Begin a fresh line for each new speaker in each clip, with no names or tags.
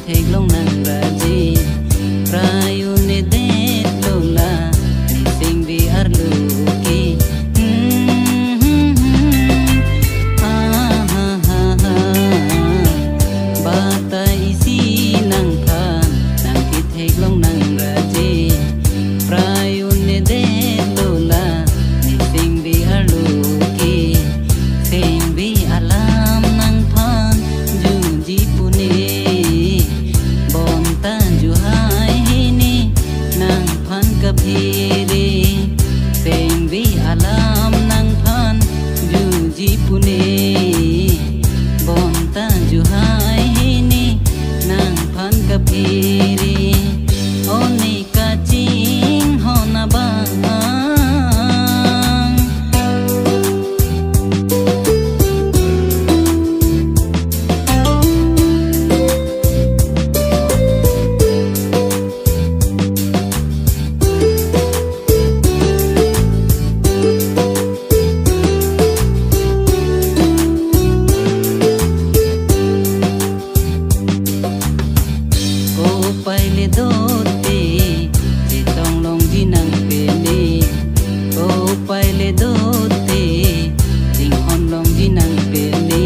thei long nang raji prayune de lola ni sing bi arlu ki bata isi nang khan nang ki thei long nang raji prayune de lola ni sing bi arlu ki sing bi alam nang phan ju ji pune bon tan ju hai ni nang phan ka phiri sing bi alam nang phan ju ji pune bon tan ju hai ni nang phan ka phiri oni ka ching hona bang paile dote je tong long di nang pele ko paile dote jing hon long di nang pele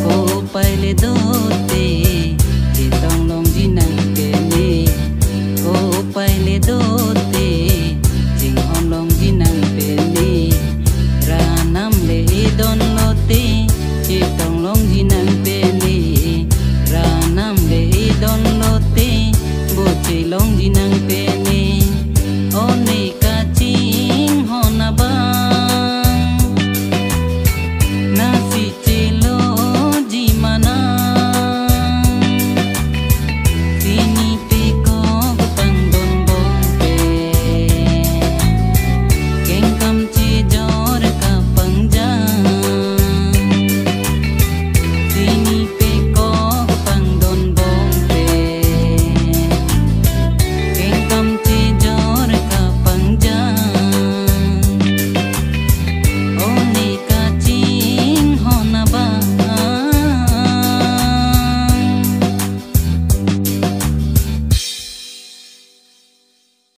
ko paile dote je tong long di nang pele ko paile dote jing hon long di nang pele ra nam le don